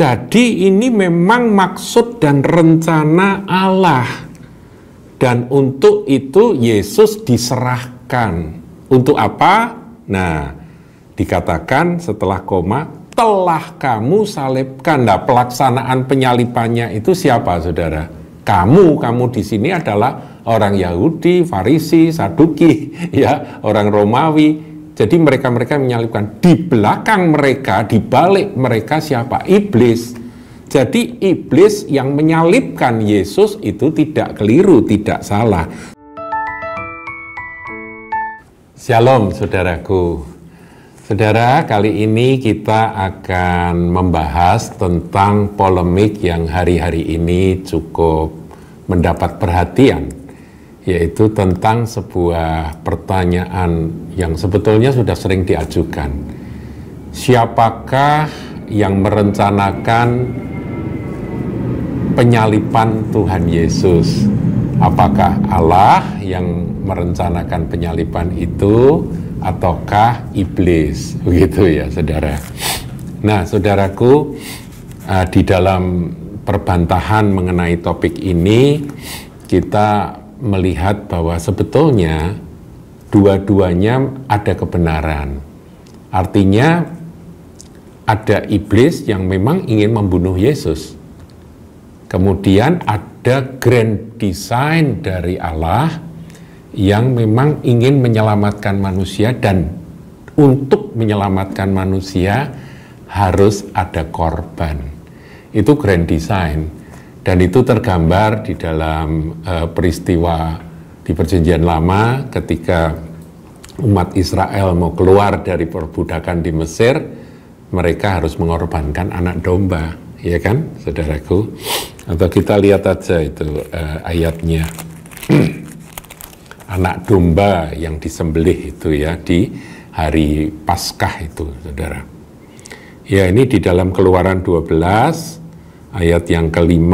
Jadi ini memang maksud dan rencana Allah. Dan untuk itu Yesus diserahkan. Untuk apa? Nah, dikatakan setelah koma, telah kamu salibkan. Nah, pelaksanaan penyalipannya itu siapa, saudara? Kamu di sini adalah orang Yahudi, Farisi, Saduki, ya, orang Romawi. Jadi mereka menyalibkan. Di belakang mereka, di balik mereka siapa? Iblis. Jadi iblis yang menyalibkan Yesus itu tidak keliru, tidak salah. Shalom saudaraku. Saudara, kali ini kita akan membahas tentang polemik yang hari-hari ini cukup mendapat perhatian, yaitu tentang sebuah pertanyaan yang sebetulnya sudah sering diajukan. Siapakah yang merencanakan penyalipan Tuhan Yesus? Apakah Allah yang merencanakan penyalipan itu ataukah iblis? Begitu ya, saudara. Nah, saudaraku, di dalam perbantahan mengenai topik ini kita melihat bahwa sebetulnya dua-duanya ada kebenaran. Artinya ada iblis yang memang ingin membunuh Yesus. Kemudian ada grand design dari Allah yang memang ingin menyelamatkan manusia, dan untuk menyelamatkan manusia harus ada korban. Itu grand design, dan itu tergambar di dalam peristiwa di Perjanjian Lama ketika umat Israel mau keluar dari perbudakan di Mesir. Mereka harus mengorbankan anak domba, ya kan, saudaraku? Atau kita lihat aja itu ayatnya. Anak domba yang disembelih itu ya di hari Paskah itu, saudara. Ya, ini di dalam Keluaran 12 ayat yang ke-5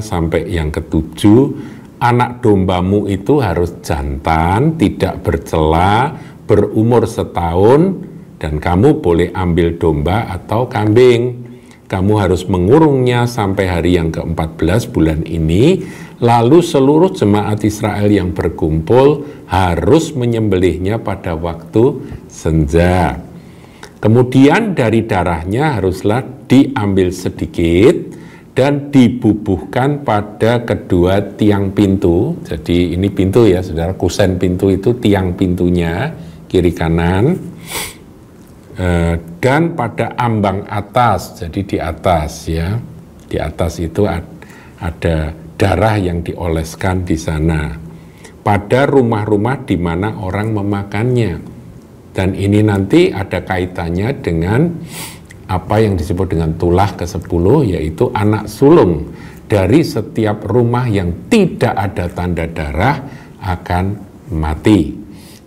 sampai yang ke-7. Anak dombamu itu harus jantan, tidak bercela, berumur setahun, dan kamu boleh ambil domba atau kambing. Kamu harus mengurungnya sampai hari yang ke-14 bulan ini. Lalu seluruh jemaat Israel yang berkumpul harus menyembelihnya pada waktu senja. Kemudian dari darahnya haruslah diambil sedikit dan dibubuhkan pada kedua tiang pintu. Jadi ini pintu ya, saudara, kusen pintu itu tiang pintunya, kiri kanan. Dan pada ambang atas, jadi di atas ya, di atas itu ada darah yang dioleskan di sana. Pada rumah-rumah di mana orang memakannya. Dan ini nanti ada kaitannya dengan apa yang disebut dengan tulah ke-10, yaitu anak sulung dari setiap rumah yang tidak ada tanda darah akan mati.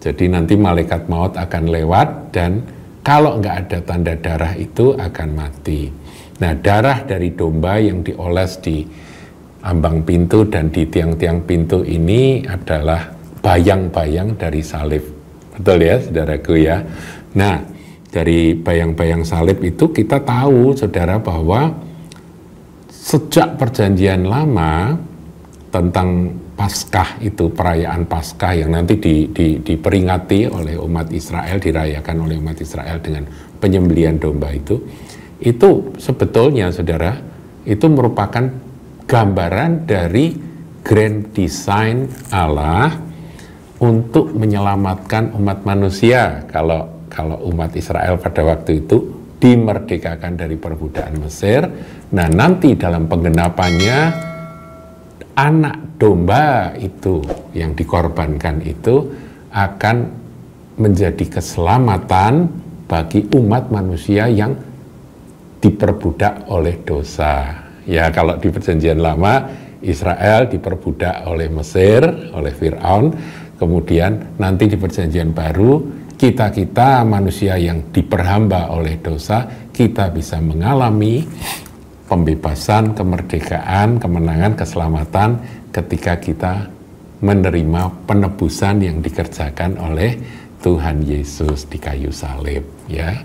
Jadi nanti malaikat maut akan lewat dan kalau nggak ada tanda darah itu akan mati. Nah, darah dari domba yang dioles di ambang pintu dan di tiang-tiang pintu ini adalah bayang-bayang dari salib. Betul ya, saudaraku ya. Nah, dari bayang-bayang salib itu kita tahu, saudara, bahwa sejak Perjanjian Lama tentang Paskah itu, perayaan Paskah yang nanti diperingati oleh umat Israel, dirayakan oleh umat Israel dengan penyembelihan domba itu sebetulnya, saudara, itu merupakan gambaran dari grand design Allah untuk menyelamatkan umat manusia. Kalau umat Israel pada waktu itu dimerdekakan dari perbudakan Mesir, nah nanti dalam penggenapannya anak domba itu yang dikorbankan itu akan menjadi keselamatan bagi umat manusia yang diperbudak oleh dosa. Ya, kalau di Perjanjian Lama Israel diperbudak oleh Mesir, oleh Fir'aun. Kemudian nanti di Perjanjian Baru kita manusia yang diperhamba oleh dosa, kita bisa mengalami pembebasan, kemerdekaan, kemenangan, keselamatan ketika kita menerima penebusan yang dikerjakan oleh Tuhan Yesus di kayu salib, ya.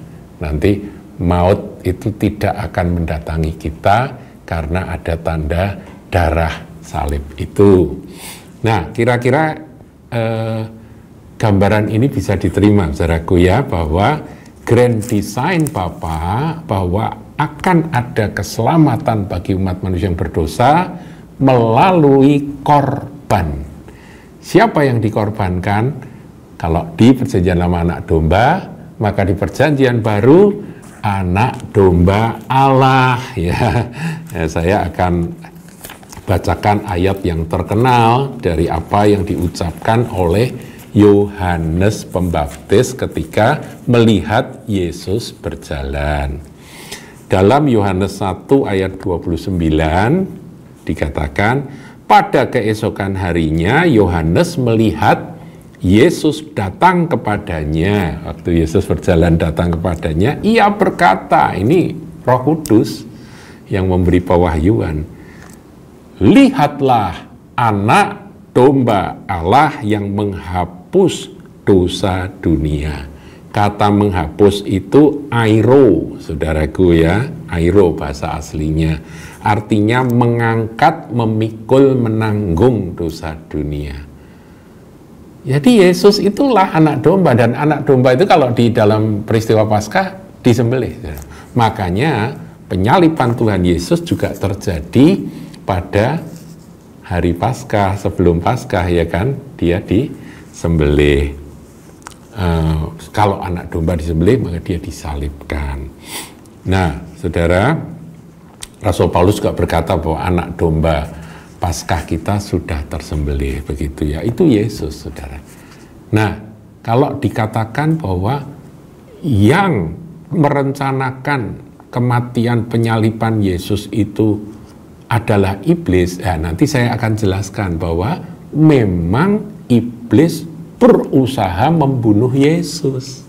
Nanti maut itu tidak akan mendatangi kita karena ada tanda darah salib itu. Nah, kira-kira gambaran ini bisa diterima, saudaraku ya, bahwa grand design Bapa bahwa akan ada keselamatan bagi umat manusia yang berdosa melalui korban. Siapa yang dikorbankan? Kalau di perjanjian lama anak domba, maka di perjanjian baru anak domba Allah ya. Saya akan bacakan ayat yang terkenal dari apa yang diucapkan oleh Yohanes Pembaptis ketika melihat Yesus berjalan. Dalam Yohanes 1 ayat 29 dikatakan, pada keesokan harinya Yohanes melihat Yesus datang kepadanya. Waktu Yesus berjalan datang kepadanya, ia berkata, ini Roh Kudus yang memberi pewahyuan, lihatlah anak domba Allah yang menghapus dosa dunia. Kata menghapus itu airo, saudaraku ya, airo bahasa aslinya. Artinya mengangkat, memikul, menanggung dosa dunia. Jadi Yesus itulah anak domba, dan anak domba itu kalau di dalam peristiwa Paskah disembelih. Makanya penyaliban Tuhan Yesus juga terjadi pada hari Paskah, sebelum Paskah ya kan, dia disembelih. Kalau anak domba disembelih, maka dia disalibkan. Nah, saudara, Rasul Paulus juga berkata bahwa anak domba Paskah kita sudah tersembelih, begitu ya. Itu Yesus, saudara. Nah, kalau dikatakan bahwa yang merencanakan kematian penyaliban Yesus itu adalah iblis, ya nanti saya akan jelaskan bahwa memang iblis berusaha membunuh Yesus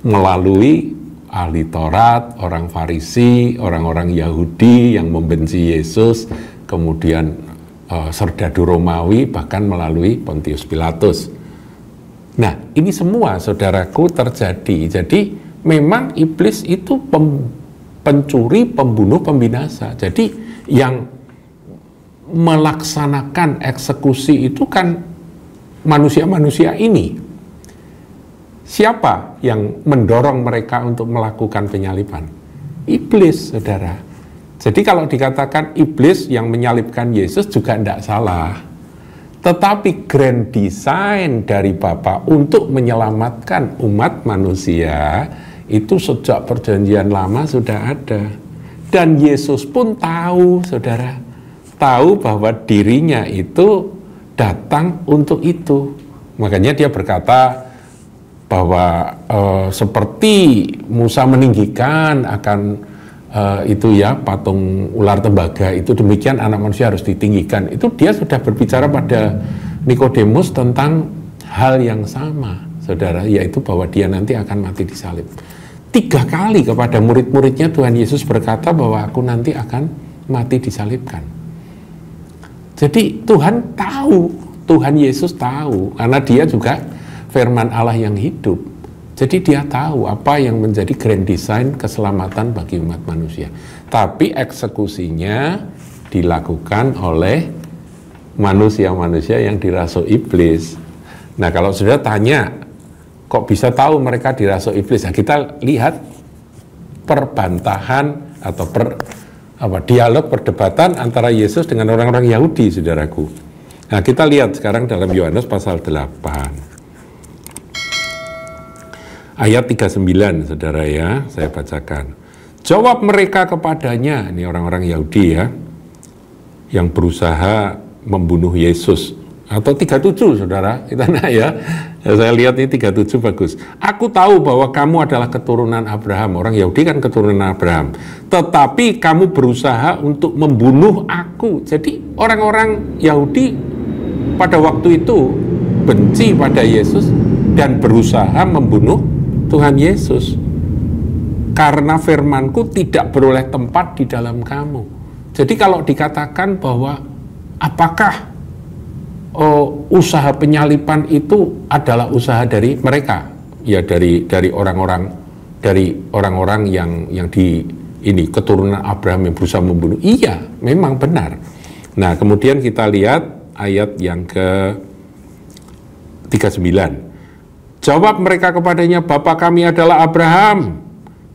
melalui ahli Taurat, orang Farisi, orang-orang Yahudi yang membenci Yesus, kemudian serdadu Romawi, bahkan melalui Pontius Pilatus. Nah, ini semua, saudaraku, terjadi. Jadi, memang iblis itu pencuri, pembunuh, pembinasa. Jadi, yang melaksanakan eksekusi itu kan manusia-manusia ini. Siapa yang mendorong mereka untuk melakukan penyaliban? Iblis, saudara. Jadi kalau dikatakan iblis yang menyalibkan Yesus juga tidak salah. Tetapi grand design dari Bapa untuk menyelamatkan umat manusia itu sejak perjanjian lama sudah ada. Dan Yesus pun tahu, saudara. Tahu bahwa dirinya itu datang untuk itu. Makanya dia berkata, bahwa seperti Musa meninggikan akan itu ya patung ular tembaga, itu demikian anak manusia harus ditinggikan. Itu dia sudah berbicara pada Nikodemus tentang hal yang sama, saudara, yaitu bahwa dia nanti akan mati disalib. 3 kali kepada murid-muridnya Tuhan Yesus berkata bahwa aku nanti akan mati disalibkan. Jadi Tuhan tahu, Tuhan Yesus tahu, karena dia juga firman Allah yang hidup. Jadi dia tahu apa yang menjadi grand design keselamatan bagi umat manusia. Tapi eksekusinya dilakukan oleh manusia-manusia yang dirasuk iblis. Nah, kalau sudah tanya, kok bisa tahu mereka dirasuk iblis? Nah, kita lihat perbantahan atau dialog perdebatan antara Yesus dengan orang-orang Yahudi, saudaraku. Nah, kita lihat sekarang dalam Yohanes pasal 8. Ayat 39, saudara ya, saya bacakan. Jawab mereka kepadanya, ini orang-orang Yahudi ya, yang berusaha membunuh Yesus. Atau 37, saudara, kita ya. Saya lihat ini 37 bagus. Aku tahu bahwa kamu adalah keturunan Abraham. Orang Yahudi kan keturunan Abraham. Tetapi kamu berusaha untuk membunuh aku. Jadi orang-orang Yahudi pada waktu itu benci pada Yesus dan berusaha membunuh Tuhan Yesus, karena firmanku tidak beroleh tempat di dalam kamu. Jadi kalau dikatakan bahwa apakah usaha penyaliban itu adalah usaha dari mereka, ya dari orang-orang dari orang-orang yang di ini keturunan Abraham yang berusaha membunuh. Iya, memang benar. Nah, kemudian kita lihat ayat yang ke 39. Jawab mereka kepadanya, Bapa kami adalah Abraham.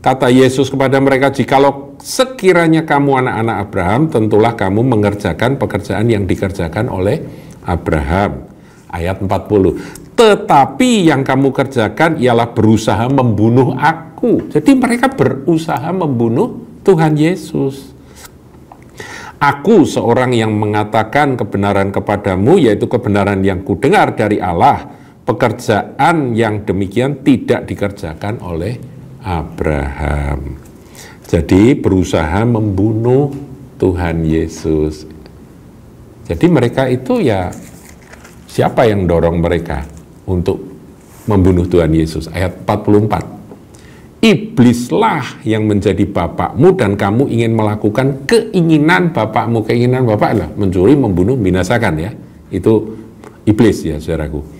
Kata Yesus kepada mereka, jikalau sekiranya kamu anak-anak Abraham, tentulah kamu mengerjakan pekerjaan yang dikerjakan oleh Abraham. Ayat 40. Tetapi yang kamu kerjakan ialah berusaha membunuh aku. Jadi mereka berusaha membunuh Tuhan Yesus. Aku seorang yang mengatakan kebenaran kepadamu, yaitu kebenaran yang kudengar dari Allah. Pekerjaan yang demikian tidak dikerjakan oleh Abraham. Jadi berusaha membunuh Tuhan Yesus. Jadi mereka itu ya, siapa yang dorong mereka untuk membunuh Tuhan Yesus? Ayat 44. Iblislah yang menjadi bapakmu dan kamu ingin melakukan keinginan bapakmu. Keinginan bapak adalah mencuri, membunuh, binasakan ya. Itu iblis ya saudaraku.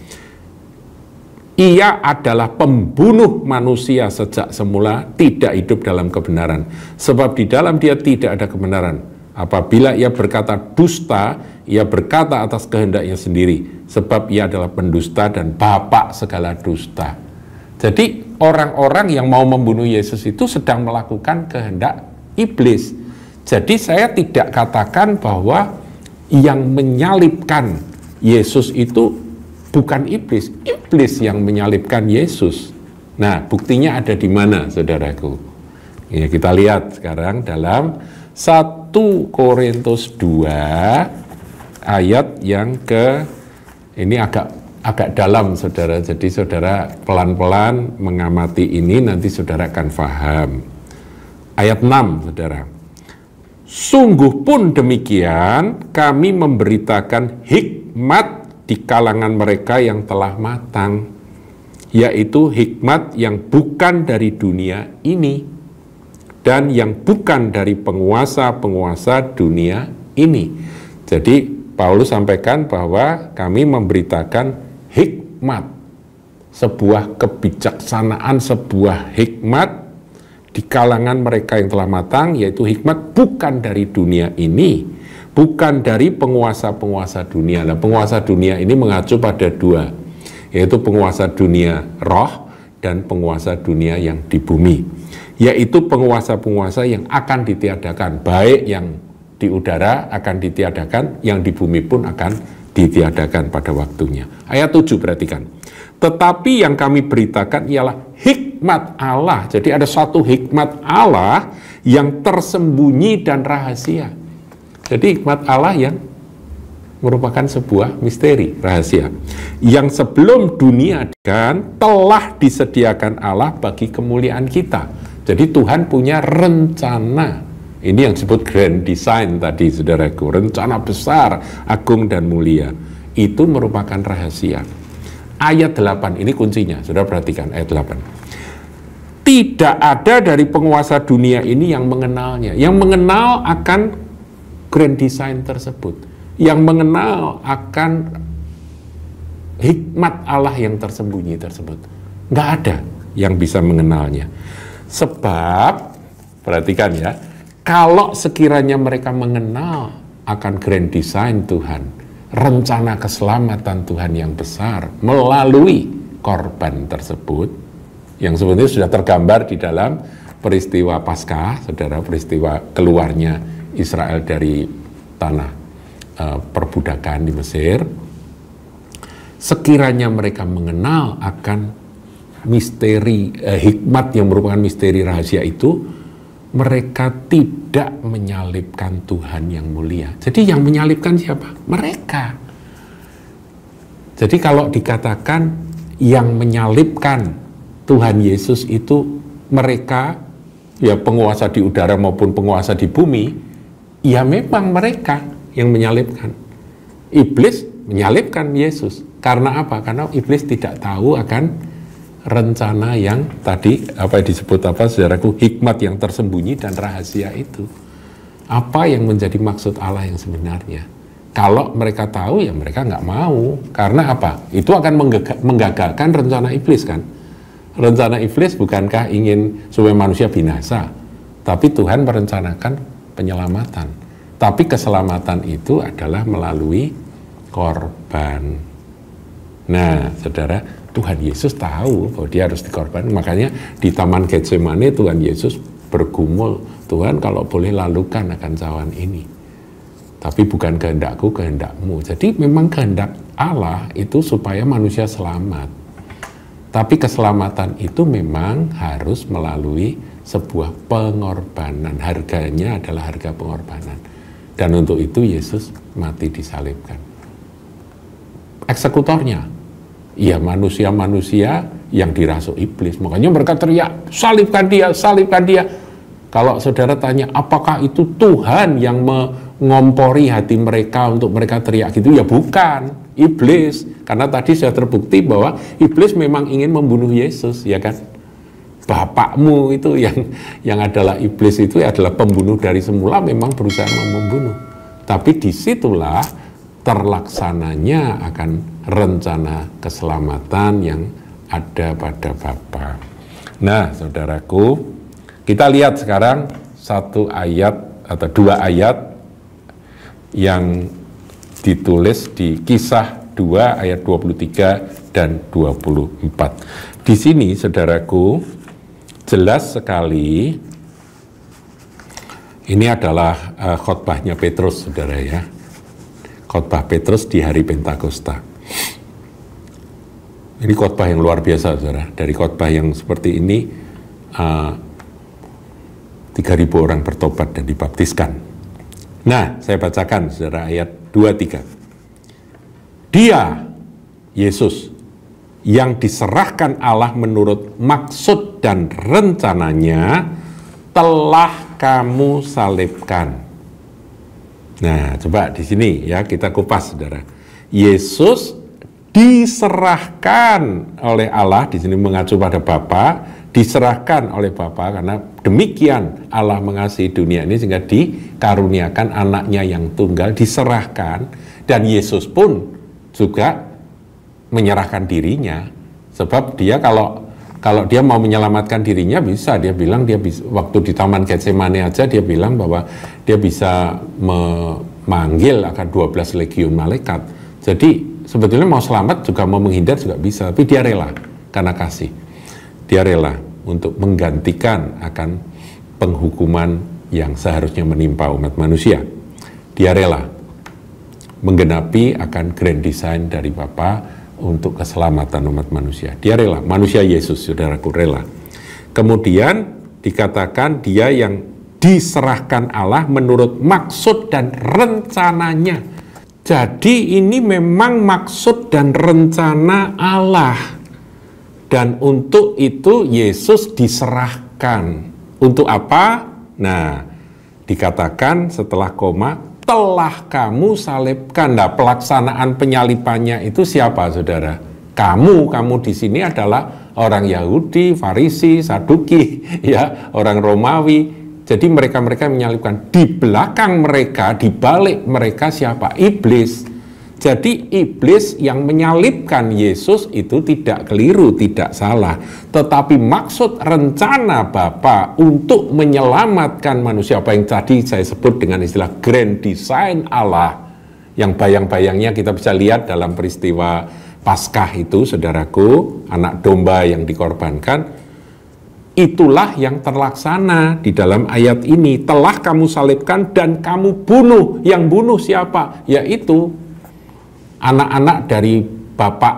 Ia adalah pembunuh manusia sejak semula, tidak hidup dalam kebenaran. Sebab di dalam dia tidak ada kebenaran. Apabila ia berkata dusta, ia berkata atas kehendaknya sendiri. Sebab ia adalah pendusta dan bapak segala dusta. Jadi orang-orang yang mau membunuh Yesus itu sedang melakukan kehendak iblis. Jadi saya tidak katakan bahwa yang menyalibkan Yesus itu bukan iblis, iblis yang menyalibkan Yesus. Nah, buktinya ada di mana, saudaraku? Ya, kita lihat sekarang dalam 1 Korintus 2 ayat yang ke, ini agak dalam, saudara. Jadi saudara pelan-pelan mengamati ini, nanti saudara akan paham. Ayat 6, saudara. Sungguh pun demikian, kami memberitakan hikmat di kalangan mereka yang telah matang, yaitu hikmat yang bukan dari dunia ini dan yang bukan dari penguasa-penguasa dunia ini. Jadi Paulus sampaikan bahwa kami memberitakan hikmat, sebuah kebijaksanaan, sebuah hikmat di kalangan mereka yang telah matang, yaitu hikmat bukan dari dunia ini, bukan dari penguasa-penguasa dunia. Nah, penguasa dunia ini mengacu pada dua, yaitu penguasa dunia roh dan penguasa dunia yang di bumi, yaitu penguasa-penguasa yang akan ditiadakan, baik yang di udara akan ditiadakan, yang di bumi pun akan ditiadakan pada waktunya. Ayat 7 perhatikan. Tetapi yang kami beritakan ialah hikmat Allah. Jadi ada satu hikmat Allah yang tersembunyi dan rahasia. Jadi hikmat Allah yang merupakan sebuah misteri, rahasia, yang sebelum dunia kan telah disediakan Allah bagi kemuliaan kita. Jadi Tuhan punya rencana. Ini yang disebut grand design tadi, saudaraku. Rencana besar, agung dan mulia. Itu merupakan rahasia. Ayat 8, ini kuncinya. Saudara perhatikan ayat 8. Tidak ada dari penguasa dunia ini yang mengenalnya. Yang mengenal akan grand design tersebut. Yang mengenal akan hikmat Allah yang tersembunyi tersebut. Nggak ada yang bisa mengenalnya. Sebab, perhatikan ya, kalau sekiranya mereka mengenal akan grand design Tuhan, rencana keselamatan Tuhan yang besar melalui korban tersebut, yang sebenarnya sudah tergambar di dalam peristiwa Paskah, saudara, peristiwa keluarnya Israel dari tanah perbudakan di Mesir. Sekiranya mereka mengenal akan misteri hikmat yang merupakan misteri rahasia itu, mereka tidak menyalibkan Tuhan yang mulia. Jadi yang menyalibkan siapa? Mereka. Jadi kalau dikatakan yang menyalibkan Tuhan Yesus itu mereka, ya penguasa di udara maupun penguasa di bumi, ya memang mereka yang menyalibkan. Iblis menyalibkan Yesus. Karena apa? Karena iblis tidak tahu akan rencana yang tadi, apa yang disebut apa, saudaraku, hikmat yang tersembunyi dan rahasia itu. Apa yang menjadi maksud Allah yang sebenarnya? Kalau mereka tahu, ya mereka nggak mau. Karena apa? Itu akan menggagalkan rencana iblis kan? Rencana iblis bukankah ingin supaya manusia binasa, tapi Tuhan merencanakan penyelamatan. Tapi keselamatan itu adalah melalui korban. Nah, saudara, Tuhan Yesus tahu bahwa dia harus dikorbankan. Makanya di Taman Getsemane Tuhan Yesus bergumul, Tuhan kalau boleh lalukan akan cawan ini. Tapi bukan kehendakku, kehendakmu. Jadi memang kehendak Allah itu supaya manusia selamat. Tapi keselamatan itu memang harus melalui sebuah pengorbanan. Harganya adalah harga pengorbanan. Dan untuk itu Yesus mati disalibkan. Eksekutornya, ya manusia-manusia yang dirasuk iblis. Makanya mereka teriak, salibkan dia, salibkan dia. Kalau saudara tanya, apakah itu Tuhan yang mengompori hati mereka untuk mereka teriak gitu? Ya bukan. Iblis, karena tadi sudah terbukti bahwa iblis memang ingin membunuh Yesus, ya kan? Bapakmu itu yang adalah iblis itu adalah pembunuh dari semula, memang berusaha membunuh. Tapi disitulah terlaksananya akan rencana keselamatan yang ada pada Bapa. Nah, saudaraku, kita lihat sekarang satu ayat atau dua ayat yang ditulis di Kisah 2 ayat 23 dan 24. Di sini, saudaraku, jelas sekali ini adalah khotbahnya Petrus, saudara ya. Khotbah Petrus di hari Pentakosta. Ini khotbah yang luar biasa, saudara. Dari khotbah yang seperti ini, 3.000 orang bertobat dan dibaptiskan. Nah, saya bacakan, saudara, ayat 23. Dia, Yesus, yang diserahkan Allah menurut maksud dan rencananya, telah kamu salibkan. Nah, coba di sini ya kita kupas, saudara. Yesus diserahkan oleh Allah, di sini mengacu pada Bapa, diserahkan oleh Bapa karena demikian Allah mengasihi dunia ini sehingga dikaruniakan anaknya yang tunggal, diserahkan. Dan Yesus pun juga menyerahkan dirinya, sebab dia kalau dia mau menyelamatkan dirinya bisa, dia bilang dia bisa, waktu di Taman Getsemane aja dia bilang bahwa dia bisa memanggil akan 12 legiun malaikat. Jadi sebetulnya mau selamat juga mau menghindar juga bisa, tapi dia rela karena kasih. Dia rela untuk menggantikan akan penghukuman yang seharusnya menimpa umat manusia. Dia rela menggenapi akan grand design dari Bapa untuk keselamatan umat manusia. Dia rela, manusia Yesus, saudaraku, rela. Kemudian dikatakan dia yang diserahkan Allah menurut maksud dan rencananya. Jadi ini memang maksud dan rencana Allah. Dan untuk itu Yesus diserahkan. Untuk apa? Nah, dikatakan setelah koma, telah kamu salibkan. Nah, pelaksanaan penyalipannya itu siapa, saudara? Kamu di sini adalah orang Yahudi, Farisi, Saduki, ya, orang Romawi. Jadi mereka menyalibkan. Di belakang mereka, di balik mereka siapa? Iblis. Jadi iblis yang menyalibkan Yesus itu tidak keliru, tidak salah. Tetapi maksud rencana Bapa untuk menyelamatkan manusia, apa yang tadi saya sebut dengan istilah grand design Allah, yang bayang-bayangnya kita bisa lihat dalam peristiwa Paskah itu, saudaraku, anak domba yang dikorbankan, itulah yang terlaksana di dalam ayat ini. Telah kamu salibkan dan kamu bunuh. Yang bunuh siapa? Yaitu anak-anak dari bapak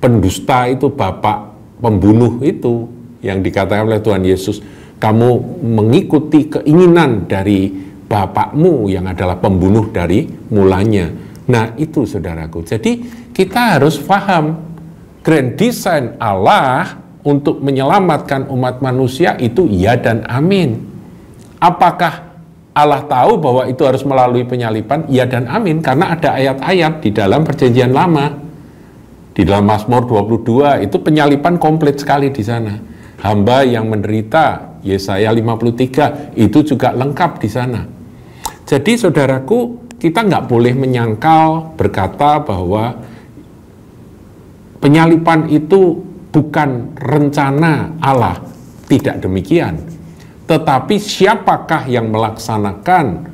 pendusta itu, bapak pembunuh itu, yang dikatakan oleh Tuhan Yesus, kamu mengikuti keinginan dari bapakmu yang adalah pembunuh dari mulanya. Nah itu, saudaraku, jadi kita harus paham grand design Allah untuk menyelamatkan umat manusia itu ya dan amin. Apakah Allah tahu bahwa itu harus melalui penyalipan? Ya dan amin, karena ada ayat-ayat di dalam Perjanjian Lama. Di dalam Mazmur 22 itu penyalipan komplit sekali di sana. Hamba yang menderita, Yesaya 53, itu juga lengkap di sana. Jadi saudaraku, kita nggak boleh menyangkal berkata bahwa penyalipan itu bukan rencana Allah, tidak demikian. Tetapi siapakah yang melaksanakan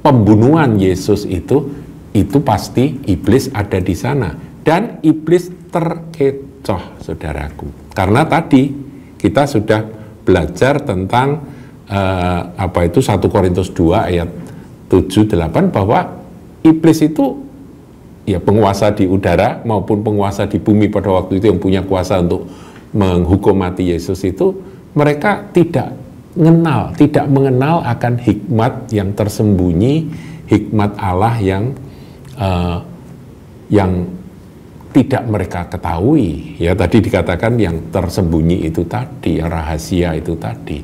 pembunuhan Yesus itu pasti iblis ada di sana. Dan iblis terkecoh, saudaraku. Karena tadi kita sudah belajar tentang 1 Korintus 2 ayat 7-8 bahwa iblis itu ya penguasa di udara maupun penguasa di bumi pada waktu itu yang punya kuasa untuk menghukum mati Yesus itu, mereka tidak mengenal akan hikmat yang tersembunyi, hikmat Allah yang tidak mereka ketahui. Ya tadi dikatakan yang tersembunyi itu tadi, rahasia itu tadi,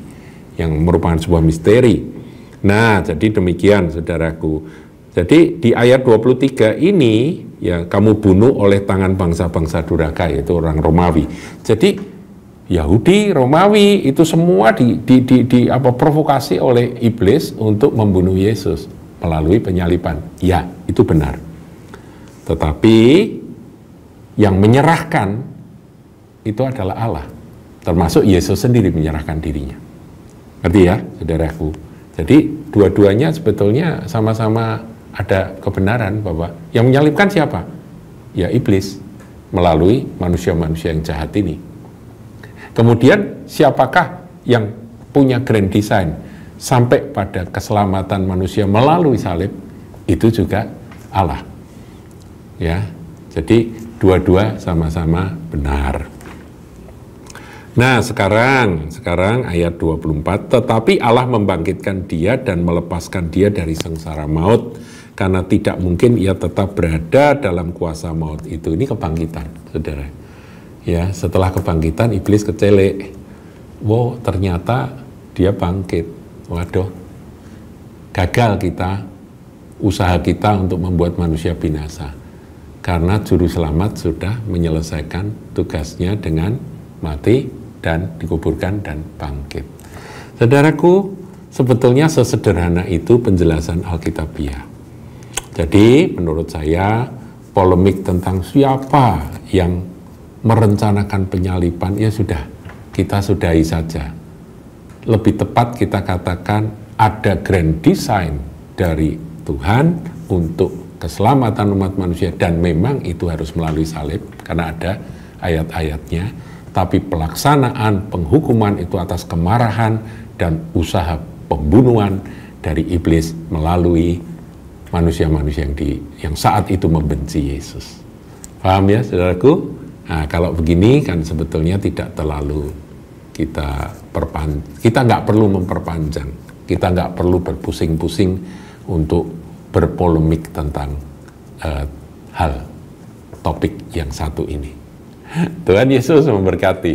yang merupakan sebuah misteri. Nah, jadi demikian saudaraku. Jadi di ayat 23 ini, ya kamu bunuh oleh tangan bangsa-bangsa durhaka, yaitu orang Romawi. Jadi Yahudi, Romawi itu semua provokasi oleh iblis untuk membunuh Yesus melalui penyaliban. Ya, itu benar. Tetapi yang menyerahkan itu adalah Allah. Termasuk Yesus sendiri menyerahkan dirinya. Ngerti ya, saudaraku? Jadi dua-duanya sebetulnya sama-sama ada kebenaran bahwa yang menyalibkan siapa? Ya iblis melalui manusia-manusia yang jahat ini. Kemudian siapakah yang punya grand design sampai pada keselamatan manusia melalui salib? Itu juga Allah. Ya, jadi dua-dua sama-sama benar. Nah, sekarang ayat 24, tetapi Allah membangkitkan dia dan melepaskan dia dari sengsara maut, karena tidak mungkin ia tetap berada dalam kuasa maut itu. Ini kebangkitan, saudara. Ya, setelah kebangkitan iblis kecelek. Wow, ternyata dia bangkit. Waduh, gagal usaha kita untuk membuat manusia binasa. Karena juru selamat sudah menyelesaikan tugasnya dengan mati dan dikuburkan dan bangkit. Saudaraku, sebetulnya sesederhana itu penjelasan Alkitabiah. Jadi menurut saya polemik tentang siapa yang merencanakan penyaliban ya sudah, kita sudahi saja. Lebih tepat kita katakan ada grand design dari Tuhan untuk keselamatan umat manusia, dan memang itu harus melalui salib karena ada ayat-ayatnya. Tapi pelaksanaan penghukuman itu atas kemarahan dan usaha pembunuhan dari iblis melalui manusia-manusia yang saat itu membenci Yesus. Paham ya, saudaraku? Nah, kalau begini kan sebetulnya tidak terlalu kita nggak perlu memperpanjang, kita nggak perlu berpusing-pusing untuk berpolemik tentang hal topik yang satu ini. Tuhan Yesus memberkati.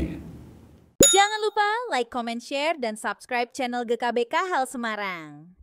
Jangan lupa like, comment, share, dan subscribe channel GKBK Hal Semarang.